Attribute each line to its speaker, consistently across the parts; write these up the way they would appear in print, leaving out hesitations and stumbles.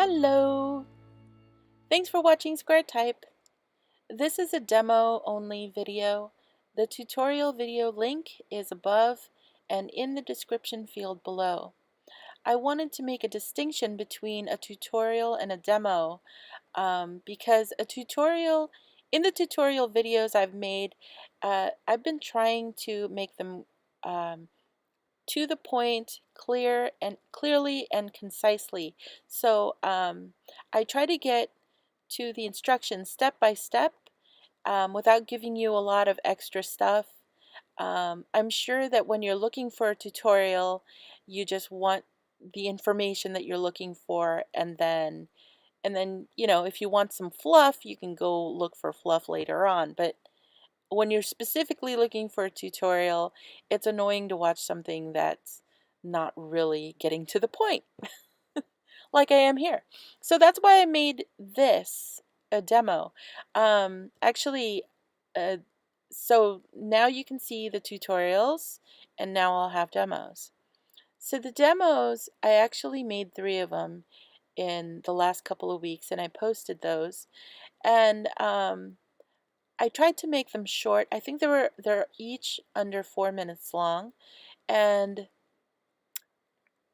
Speaker 1: Hello! Thanks for watching Square Type. This is a demo only video. The tutorial video link is above and in the description field below. I wanted to make a distinction between a tutorial and a demo because in the tutorial videos I've made, I've been trying to make them um, to the point, clearly and concisely. So I try to get to the instructions step by step without giving you a lot of extra stuff. I'm sure that when you're looking for a tutorial, you just want the information that you're looking for, and then if you want some fluff, you can go look for fluff later on. But when you're specifically looking for a tutorial, it's annoying to watch something that's not really getting to the point, like I am here. So that's why I made this a demo. Actually, uh, so now you can see the tutorials, and now I'll have demos. So the demos, I actually made 3 of them in the last couple of weeks, and I posted those. And I tried to make them short. I think they're each under 4 minutes long, and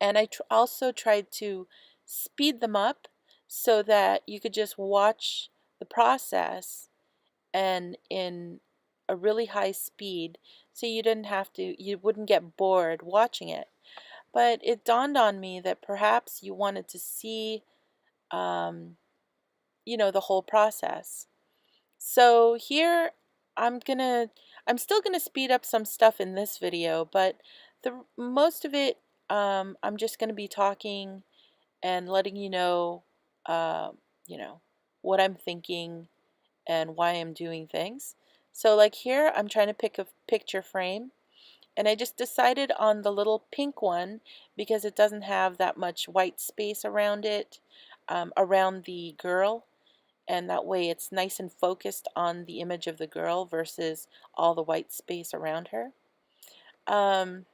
Speaker 1: I also tried to speed them up so that you could just watch the process and in a really high speed, so you wouldn't get bored watching it. But it dawned on me that perhaps you wanted to see um, the whole process. So here I'm gonna I'm still gonna speed up some stuff in this video, but the most of it I'm just gonna be talking and letting uh, you know what I'm thinking and why I'm doing things. So like here I'm trying to pick a picture frame, and I just decided on the little pink one because it doesn't have that much white space around it, around the girl, and that way it's nice and focused on the image of the girl versus all the white space around her. Um,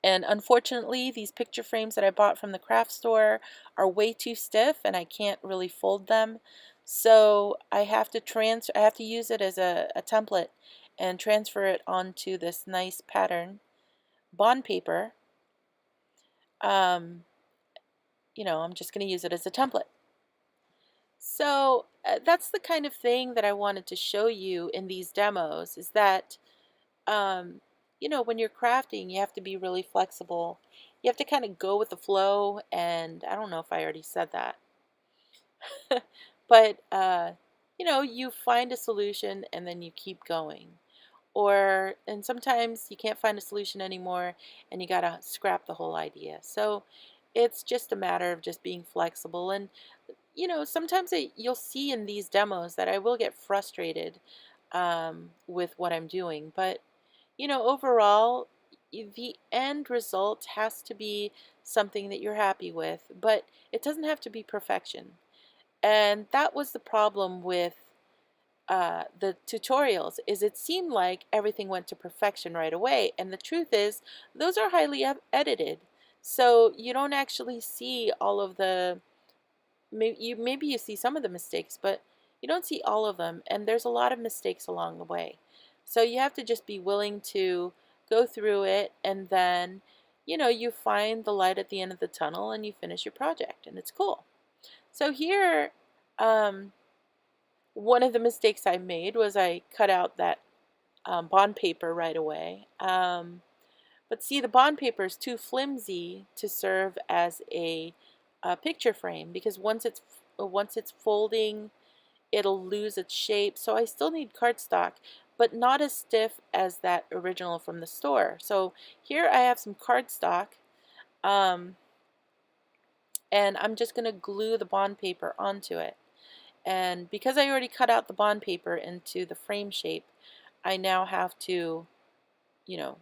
Speaker 1: and unfortunately, these picture frames that I bought from the craft store are way too stiff, and I can't really fold them. So I have to use it as a template and transfer it onto this nice pattern bond paper. Um, I'm just going to use it as a template. So that's the kind of thing that I wanted to show you in these demos, is that um, when you're crafting, you have to be really flexible. You have to kind of go with the flow, and I don't know if I already said that. But you find a solution and then you keep going. And sometimes you can't find a solution anymore and you gotta scrap the whole idea. So it's just a matter of just being flexible. And sometimes you'll see in these demos that I will get frustrated with what I'm doing, but overall, the end result has to be something that you're happy with, but it doesn't have to be perfection. And that was the problem with the tutorials, is it seemed like everything went to perfection right away, and the truth is those are highly edited, so you don't actually see all of the maybe you see some of the mistakes, but you don't see all of them, and there's a lot of mistakes along the way. So you have to just be willing to go through it, and then you find the light at the end of the tunnel and you finish your project, and it's cool. So here, one of the mistakes I made was I cut out that bond paper right away. But see, the bond paper is too flimsy to serve as a picture frame, because once it's folding, it'll lose its shape. So I still need cardstock, but not as stiff as that original from the store. So here I have some cardstock, um, and I'm just going to glue the bond paper onto it. And because I already cut out the bond paper into the frame shape, I now have to, you know,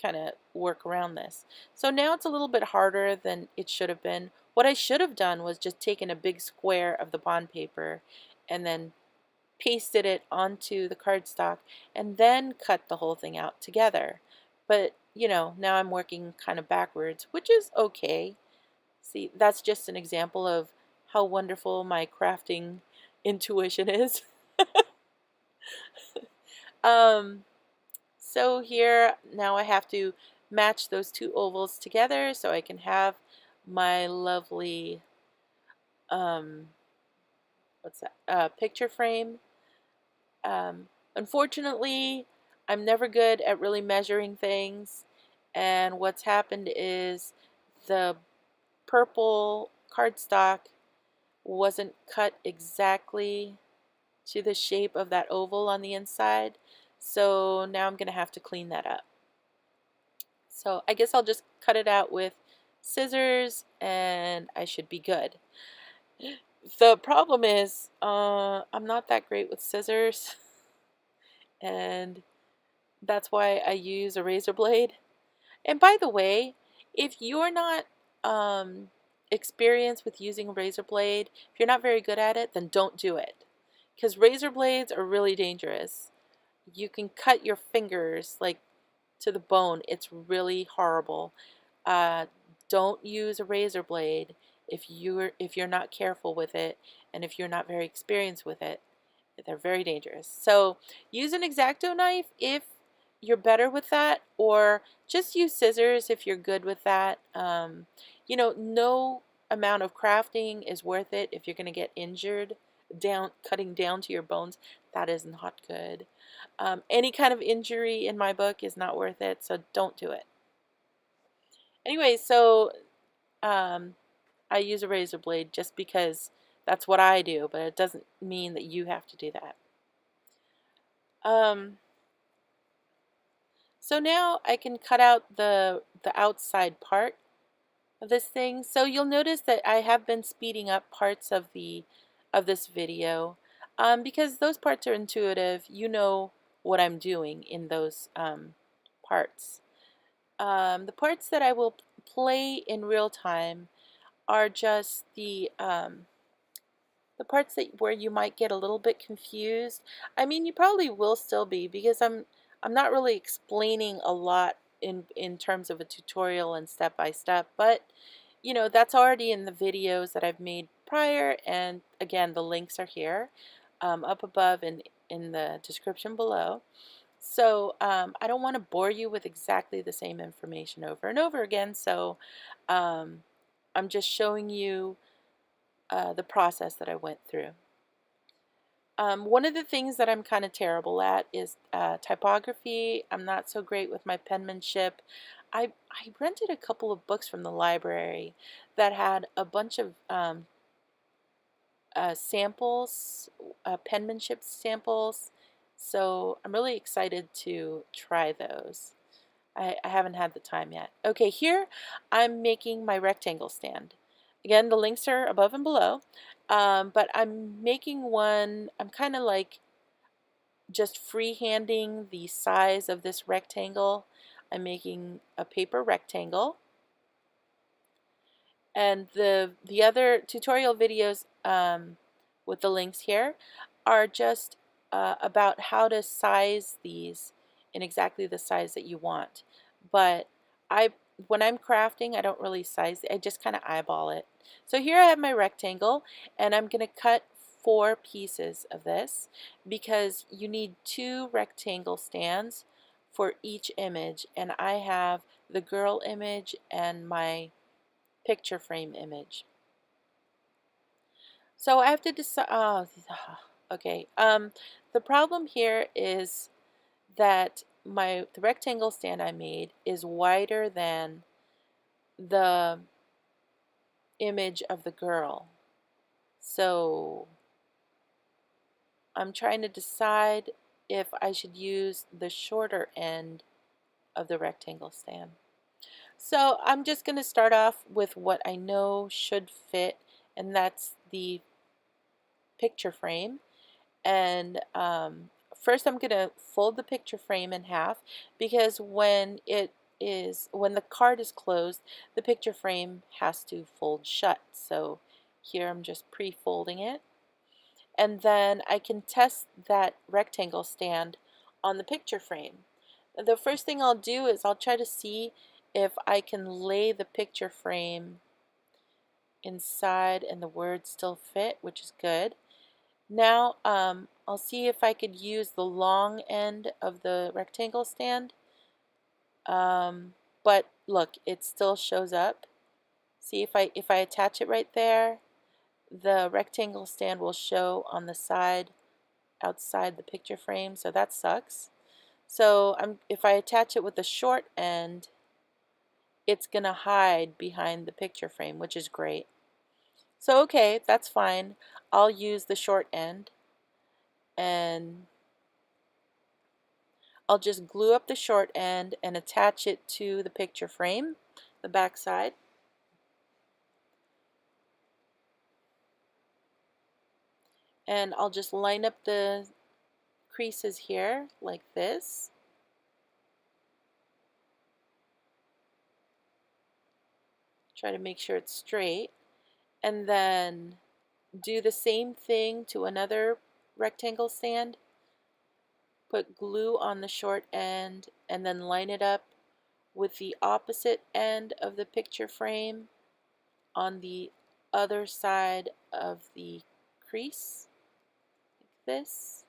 Speaker 1: kind of work around this. So now it's a little bit harder than it should have been. What I should have done was just taken a big square of the bond paper and then pasted it onto the cardstock and then cut the whole thing out together. But now I'm working kind of backwards, which is okay. See, that's just an example of how wonderful my crafting intuition is. um, so here, now I have to match those two ovals together so I can have my lovely, what's that, picture frame. Unfortunately, I'm never good at really measuring things, and what's happened is the purple cardstock wasn't cut exactly to the shape of that oval on the inside, so now I'm going to have to clean that up. So I guess I'll just cut it out with scissors and I should be good. The problem is I'm not that great with scissors, and that's why I use a razor blade. And by the way, if you're not experienced with using a razor blade, if you're not very good at it, then don't do it. Because razor blades are really dangerous. You can cut your fingers like to the bone. It's really horrible. Uh, don't use a razor blade if you're not careful with it, and if you're not very experienced with it. They're very dangerous. So use an X-Acto knife if you're better with that, or just use scissors if you're good with that. You know, no amount of crafting is worth it if you're going to get injured cutting down to your bones. That is not good. Any kind of injury in my book is not worth it, so don't do it. Anyway, so I use a razor blade just because that's what I do, but it doesn't mean that you have to do that. So now I can cut out the outside part of this thing. So you'll notice that I have been speeding up parts of this video because those parts are intuitive. You know what I'm doing in those parts. The parts that I will play in real time are just the parts where you might get a little bit confused. I mean, you probably will still be, because I'm not really explaining a lot in terms of a tutorial and step by step, but you know, that's already in the videos that I've made prior, and again, the links are here up above and in the description below. So I don't want to bore you with exactly the same information over and over again, so I'm just showing you the process that I went through. One of the things that I'm kind of terrible at is typography. I'm not so great with my penmanship. I rented a couple of books from the library that had a bunch of samples, penmanship samples, so I'm really excited to try those. I haven't had the time yet. Okay, here I'm making my rectangle stand. Again, the links are above and below, but I'm making one, I'm kind of like just freehanding the size of this rectangle. I'm making a paper rectangle. And the other tutorial videos with the links here are just about how to size these in exactly the size that you want. But when I'm crafting, I don't really size it. I just kind of eyeball it. So here I have my rectangle, and I'm going to cut 4 pieces of this because you need 2 rectangle stands for each image, and I have the girl image and my picture frame image. So I have to decide. Oh, okay. The problem here is that the rectangle stand I made is wider than the image of the girl. So I'm trying to decide if I should use the shorter end of the rectangle stand. So I'm just going to start off with what I know should fit, and that's the picture frame. And first I'm going to fold the picture frame in half, because when the card is closed, the picture frame has to fold shut. So here I'm just pre-folding it, and then I can test that rectangle stand on the picture frame. The first thing I'll do is I'll try to see if I can lay the picture frame inside and the words still fit, which is good. Now I'll see if I could use the long end of the rectangle stand. But look, it still shows up. See, if I attach it right there, the rectangle stand will show on the side outside the picture frame, so that sucks. So if I attach it with the short end, it's gonna hide behind the picture frame, which is great. So okay, that's fine. I'll use the short end, and I'll just glue up the short end and attach it to the picture frame, the back side. And I'll just line up the creases here like this. Try to make sure it's straight. And then do the same thing to another rectangle stand. Put glue on the short end and then line it up with the opposite end of the picture frame on the other side of the crease, like this.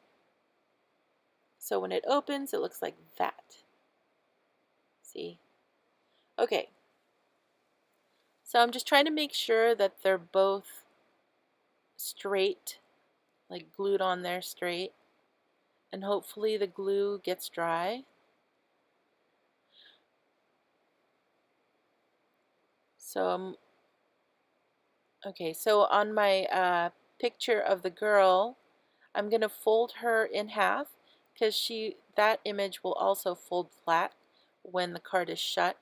Speaker 1: So when it opens, it looks like that. See? Okay. So I'm just trying to make sure that they're both straight, like glued on there straight, and hopefully the glue gets dry. So okay, so on my picture of the girl, I'm going to fold her in half because that image will also fold flat when the card is shut.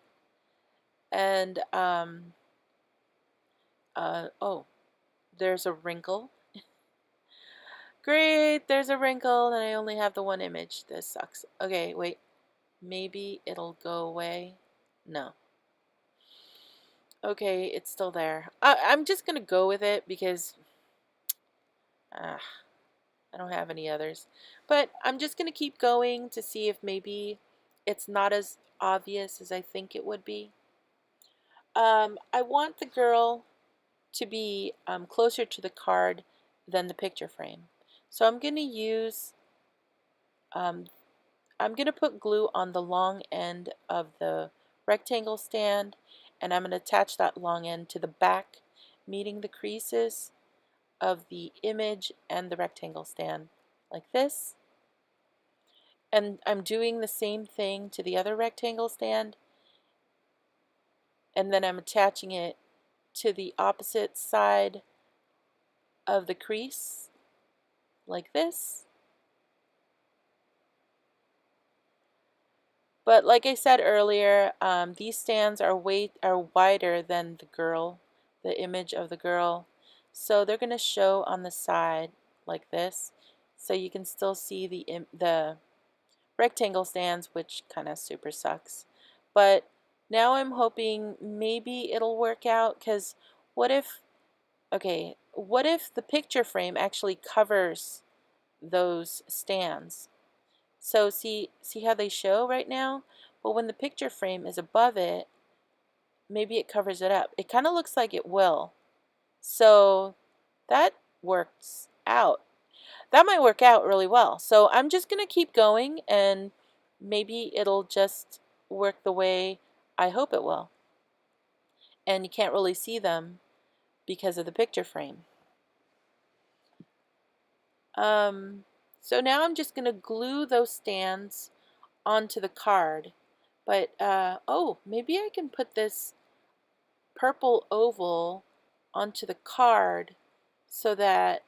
Speaker 1: And oh, there's a wrinkle. Great, there's a wrinkle and I only have the one image. This sucks. Okay, wait. Maybe it'll go away. No. Okay, it's still there. I'm just going to go with it because I don't have any others. But I'm just going to keep going to see if maybe it's not as obvious as I think it would be. I want the girl to be closer to the card than the picture frame. So I'm going to use, I'm going to put glue on the long end of the rectangle stand, and I'm going to attach that long end to the back, meeting the creases of the image and the rectangle stand, like this. And I'm doing the same thing to the other rectangle stand, and then I'm attaching it to the opposite side of the crease, like this. But like I said earlier, these stands are wider than the girl, the image of the girl. So they're going to show on the side like this. So you can still see the rectangle stands, which kind of super sucks. But now I'm hoping maybe it'll work out, because what if, okay, what if the picture frame actually covers those stands? So see how they show right now? But when the picture frame is above it, maybe it covers it up. It kind of looks like it will. So that works out. That might work out really well. So I'm just going to keep going, and maybe it'll just work the way I hope it will. And you can't really see them because of the picture frame. So now I'm just going to glue those stands onto the card. But, oh, maybe I can put this purple oval onto the card so that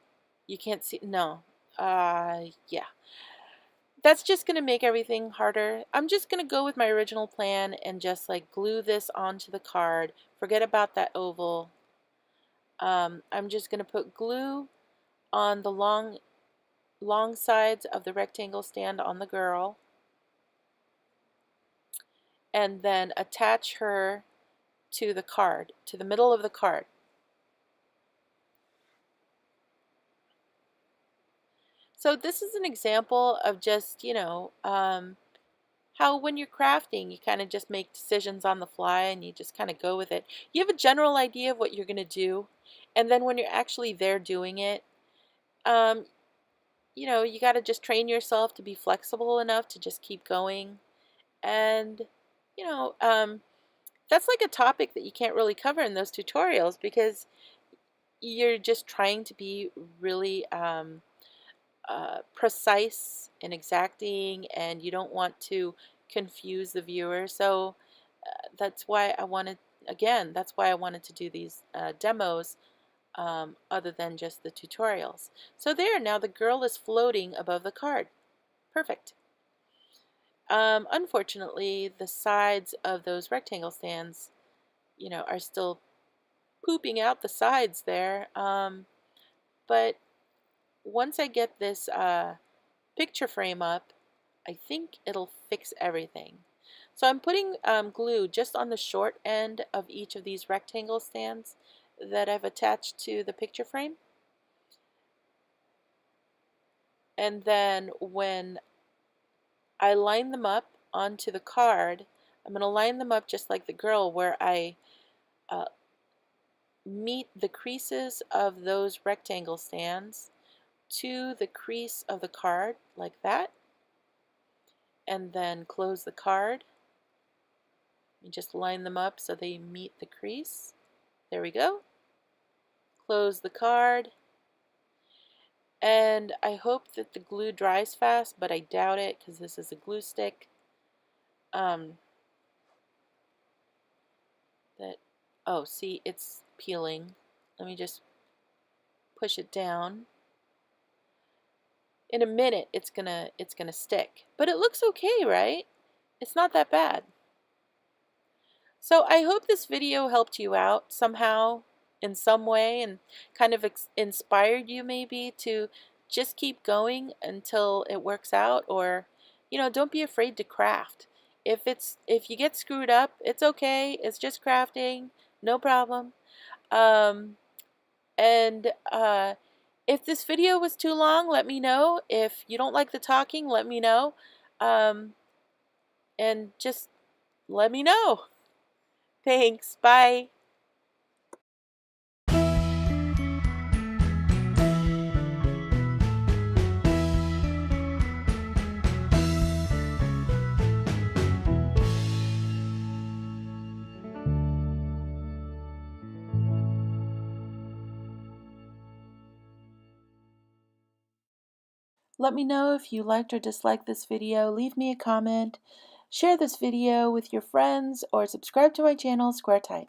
Speaker 1: you can't see. No. Yeah. That's just going to make everything harder. I'm just going to go with my original plan and just like glue this onto the card. Forget about that oval. I'm just going to put glue on the long sides of the rectangle stand on the girl, and then attach her to the card, to the middle of the card. So this is an example of just, how when you're crafting, you kind of just make decisions on the fly and you just kind of go with it. You have a general idea of what you're going to do, and then when you're actually there doing it, um, you got to just train yourself to be flexible enough to just keep going. And, you know, um, that's like a topic that you can't really cover in those tutorials because you're just trying to be really precise and exacting, and you don't want to confuse the viewer. So that's why I wanted, again, that's why I wanted to do these demos other than just the tutorials. So there, now the girl is floating above the card. Perfect. Unfortunately, the sides of those rectangle stands, are still pooping out the sides there. But once I get this picture frame up, I think it'll fix everything. So I'm putting glue just on the short end of each of these rectangle stands that I've attached to the picture frame. And then when I line them up onto the card, I'm going to line them up just like the girl, where I uh, meet the creases of those rectangle stands to the crease of the card like that, and then close the card. You just line them up so they meet the crease. There we go. Close the card. And I hope that the glue dries fast, but I doubt it because this is a glue stick. Oh, see, it's peeling. Let me just push it down. In a minute it's gonna stick. But it looks okay, right? It's not that bad. So I hope this video helped you out somehow, in some way, and kind of inspired you maybe to just keep going until it works out. Or, don't be afraid to craft. If you get screwed up, it's okay. It's just crafting, no problem. And if this video was too long, let me know. If you don't like the talking, let me know. Um, and just let me know. Thanks. Bye. Let me know if you liked or disliked this video. Leave me a comment. Share this video with your friends or subscribe to my channel, Square Type.